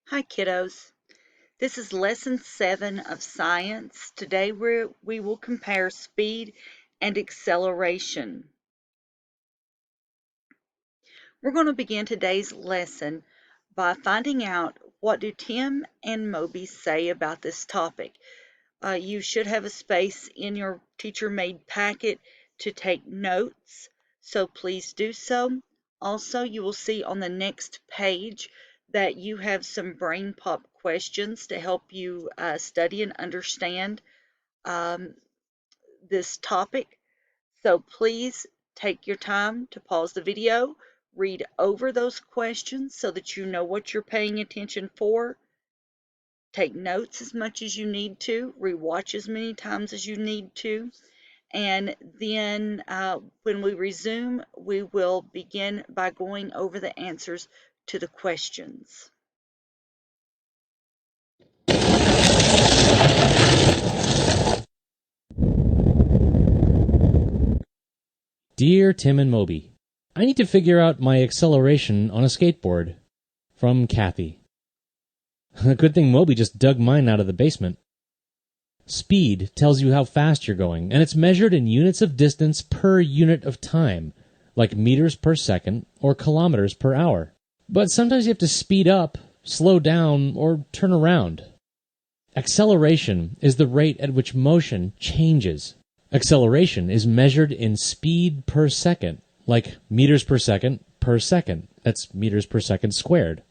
Hi kiddos, this is lesson 7 of science. Today we will compare speed and acceleration. We're going to begin today's lesson by finding out what do Tim and Moby say about this topic. You should have a space in your teacher-made packet to take notes, so please do so. Also, you will see on the next page that you have some brain pop questions to help you study and understand um, this topic. So please take your time to pause the video, read over those questions so that you know what you're paying attention for. Take notes as much as you need to, rewatch as many times as you need to, and then when we resume, we will begin by going over the answers to the questions. Dear Tim and Moby, I need to figure out my acceleration on a skateboard. From Kathy. Good thing Moby just dug mine out of the basement. Speed tells you how fast you're going, and it's measured in units of distance per unit of time, like meters per second or kilometers per hour. But sometimes you have to speed up, slow down, or turn around. Acceleration is the rate at which motion changes. Acceleration is measured in speed per second, like meters per second per second. That's meters per second squared.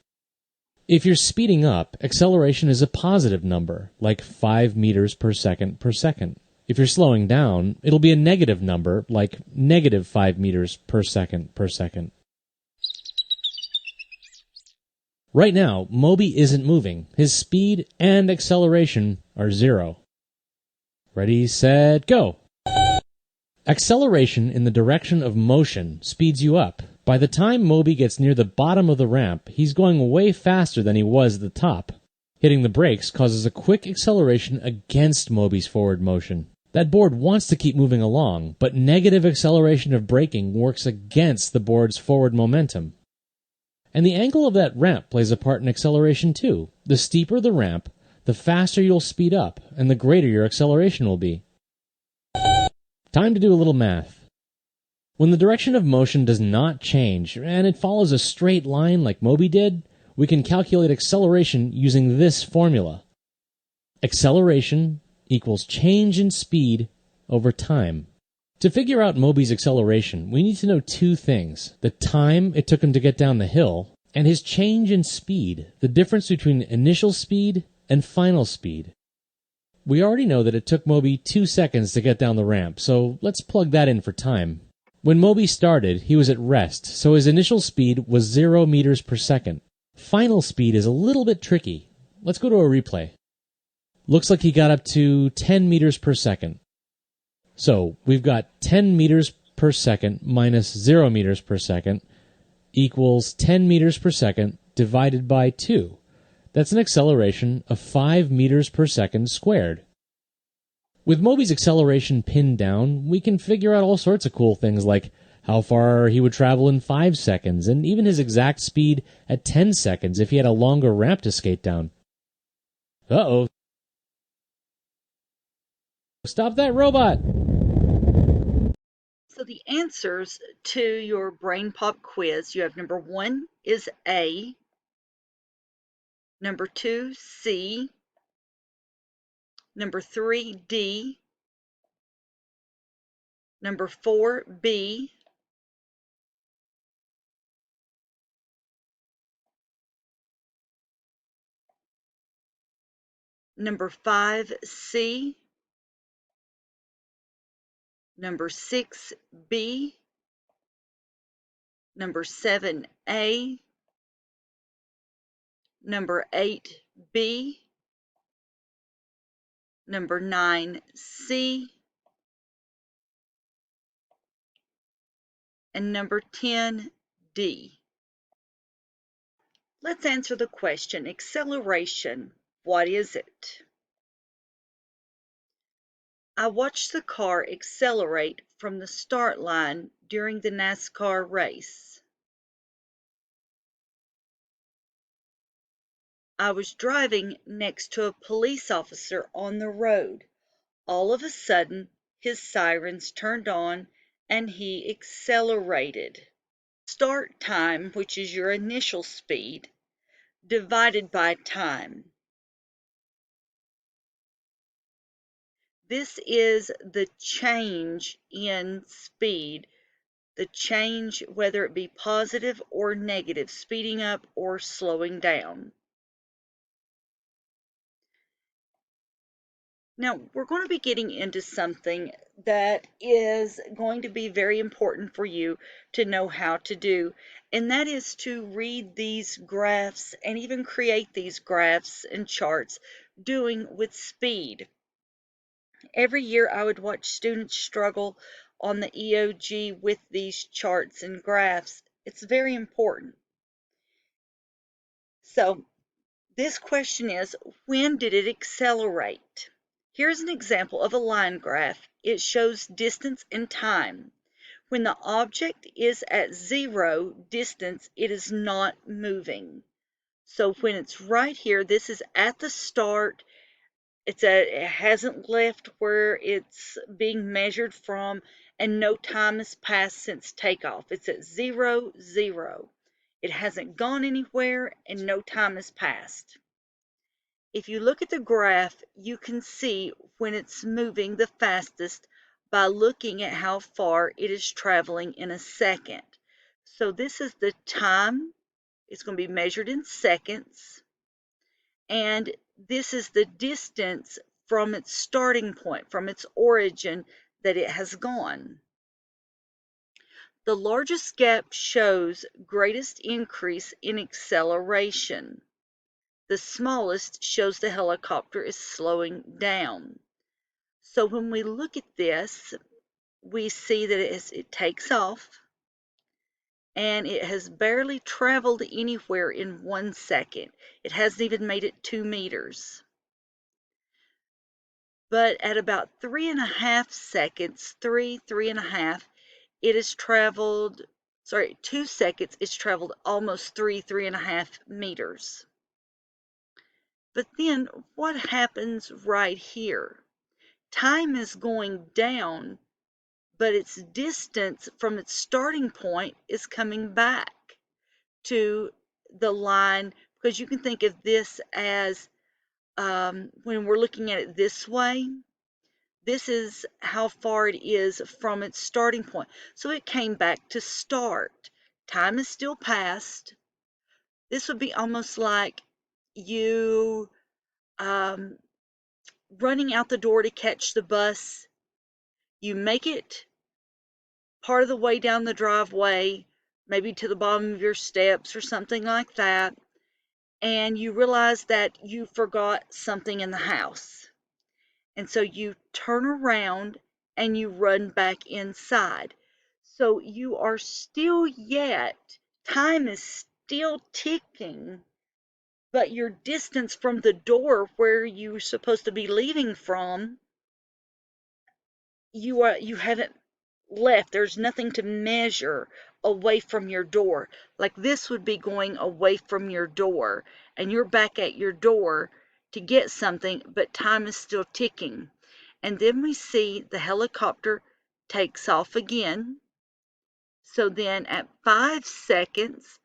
If you're speeding up, acceleration is a positive number, like 5 meters per second per second. If you're slowing down, it'll be a negative number, like negative 5 meters per second per second. Right now, Moby isn't moving. His speed and acceleration are 0. Ready, set, go! Acceleration in the direction of motion speeds you up. By the time Moby gets near the bottom of the ramp, he's going way faster than he was at the top. Hitting the brakes causes a quick acceleration against Moby's forward motion. That board wants to keep moving along, but negative acceleration of braking works against the board's forward momentum. And the angle of that ramp plays a part in acceleration too. The steeper the ramp, the faster you'll speed up, and the greater your acceleration will be. Time to do a little math. When the direction of motion does not change, and it follows a straight line like Moby did, we can calculate acceleration using this formula. Acceleration equals change in speed over time. To figure out Moby's acceleration, we need to know two things: the time it took him to get down the hill, and his change in speed, the difference between initial speed and final speed. We already know that it took Moby 2 seconds to get down the ramp, so let's plug that in for time. When Moby started, he was at rest, so his initial speed was 0 meters per second. Final speed is a little bit tricky. Let's go to a replay. Looks like he got up to 10 meters per second. So we've got 10 meters per second minus 0 meters per second equals 10 meters per second divided by 2. That's an acceleration of 5 meters per second squared. With Moby's acceleration pinned down, we can figure out all sorts of cool things like how far he would travel in 5 seconds, and even his exact speed at 10 seconds if he had a longer ramp to skate down. Uh-oh. Stop that robot! So the answers to your brain pop quiz, you have number 1 is A, number 2 C, number 3 D, number 4 B, number 5 C, number 6 B, number 7 A, number 8 B, number 9 C, and number 10 D. Let's answer the question, acceleration, what is it? I watched the car accelerate from the start line during the NASCAR race. I was driving next to a police officer on the road. All of a sudden, his sirens turned on and he accelerated. Start time, which is your initial speed, divided by time. This is the change in speed, the change whether it be positive or negative, speeding up or slowing down. Now, we're going to be getting into something that is going to be very important for you to know how to do, and that is to read these graphs and even create these graphs and charts doing with speed. Every year I would watch students struggle on the EOG with these charts and graphs. It's very important. So this question is, when did it accelerate? Here's an example of a line graph. It shows distance and time. When the object is at 0 distance, it is not moving. So when it's right here, this is at the start. It hasn't left where it's being measured from, and no time has passed since takeoff. It's at 0, 0. It hasn't gone anywhere, and no time has passed. If you look at the graph, you can see when it's moving the fastest by looking at how far it is traveling in a second. So this is the time. It's going to be measured in seconds. And this is the distance from its starting point, from its origin that it has gone. The largest gap shows greatest increase in acceleration. The smallest shows the helicopter is slowing down. So when we look at this, we see that it takes off, and it has barely traveled anywhere in 1 second. It hasn't even made it 2 meters. But at about 3.5 seconds, 3.5, it has traveled, 2 seconds, it's traveled almost 3.5 meters. But then what happens right here? Time is going down, but its distance from its starting point is coming back to the line, because you can think of this as when we're looking at it this way, this is how far it is from its starting point. So it came back to start. Time is still passed. This would be almost like you running out the door to catch the bus. You make it part of the way down the driveway, maybe to the bottom of your steps or something like that, and you realize that you forgot something in the house. And so you turn around and you run back inside. So you are still yet, time is still ticking, but your distance from the door where you're supposed to be leaving from, you haven't left. There's nothing to measure away from your door. Like this would be going away from your door, and you're back at your door to get something, but time is still ticking. And then we see the helicopter takes off again. So then at 5 seconds,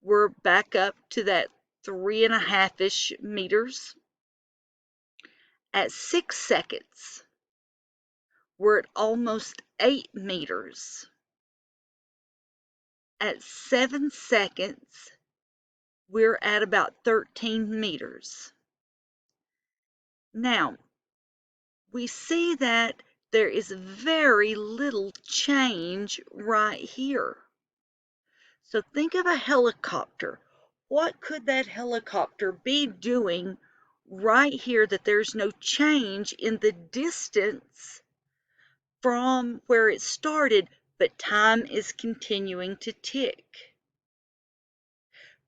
we're back up to that 3.5-ish meters. At 6 seconds, we're at almost 8 meters. At 7 seconds, we're at about 13 meters. Now, we see that there is very little change right here. So think of a helicopter. What could that helicopter be doing right here that there's no change in the distance from where it started, but time is continuing to tick?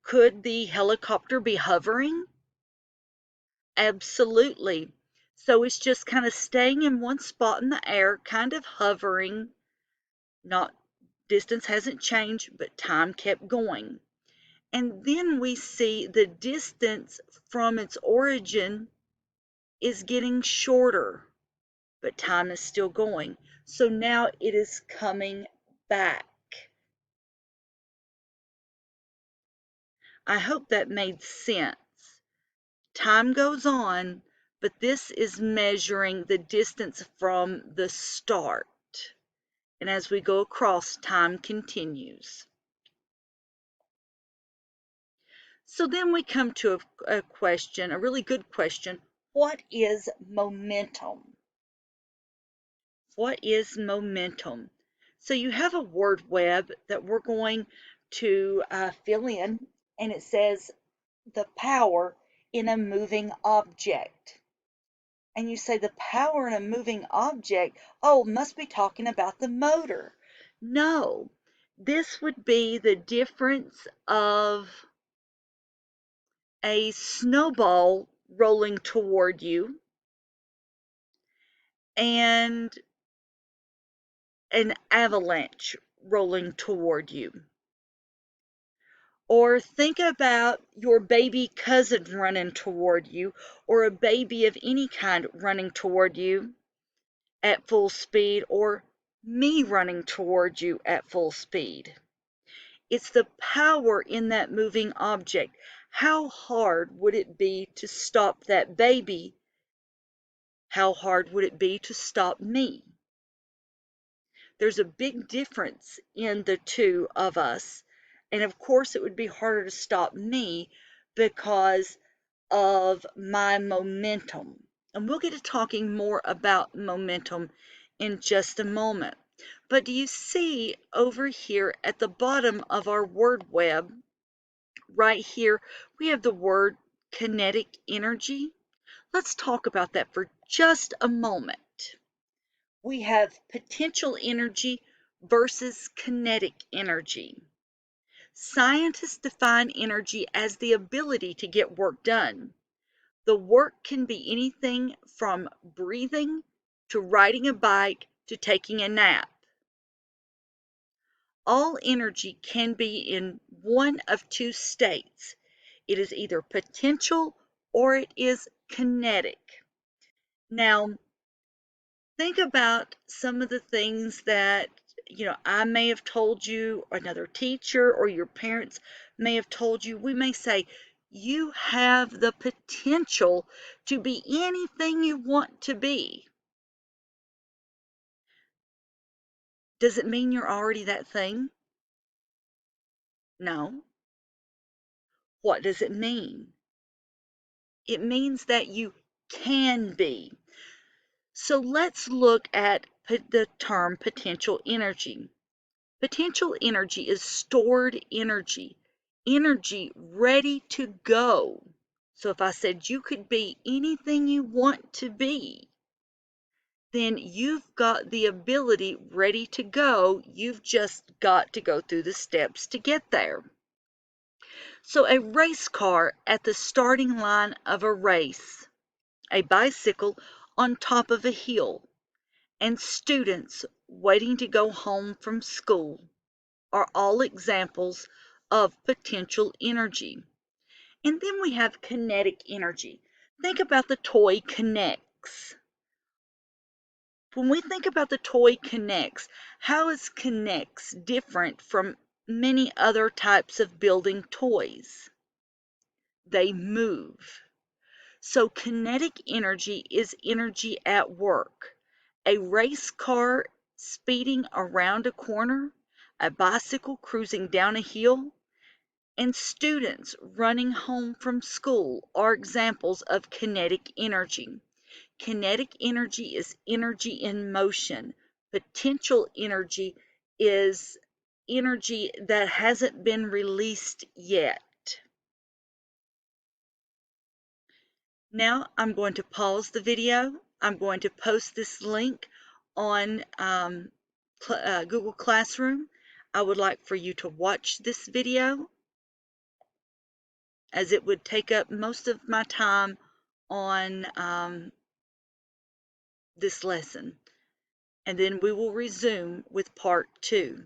Could the helicopter be hovering? Absolutely. So it's just kind of staying in one spot in the air, kind of hovering. Not distance hasn't changed, but time kept going. And then we see the distance from its origin is getting shorter, but time is still going. So now it is coming back. I hope that made sense. Time goes on, but this is measuring the distance from the start. And as we go across, time continues. So then we come to a question, a really good question. What is momentum? What is momentum? So you have a word web that we're going to fill in, and it says the power in a moving object. And you say the power in a moving object, oh, must be talking about the motor. No, this would be the difference of a snowball rolling toward you and an avalanche rolling toward you. Or think about your baby cousin running toward you, or a baby of any kind running toward you at full speed, or me running toward you at full speed. It's the power in that moving object. How hard would it be to stop that baby? How hard would it be to stop me? There's a big difference in the two of us. And of course, it would be harder to stop me because of my momentum. And we'll get to talking more about momentum in just a moment. But do you see over here at the bottom of our word web, right here, we have the word kinetic energy? Let's talk about that for just a moment. We have potential energy versus kinetic energy. Scientists define energy as the ability to get work done. The work can be anything from breathing to riding a bike to taking a nap. All energy can be in one of two states. It is either potential or it is kinetic. Now, think about some of the things that I may have told you, or another teacher, or your parents may have told you. We may say, you have the potential to be anything you want to be. Does it mean you're already that thing? No. What does it mean? It means that you can be. So let's look at the term potential energy. Potential energy is stored energy, energy ready to go. So if I said you could be anything you want to be, then you've got the ability ready to go. You've just got to go through the steps to get there. So a race car at the starting line of a race, a bicycle on top of a hill, and students waiting to go home from school are all examples of potential energy. And then we have kinetic energy. Think about the toy K'NEX. When we think about the toy K'NEX, how is K'NEX different from many other types of building toys? They move. So kinetic energy is energy at work. A race car speeding around a corner, a bicycle cruising down a hill, and students running home from school are examples of kinetic energy. Kinetic energy is energy in motion. Potential energy is energy that hasn't been released yet. Now I'm going to pause the video. I'm going to post this link on Google Classroom. I would like for you to watch this video, as it would take up most of my time on this lesson. And then we will resume with part 2.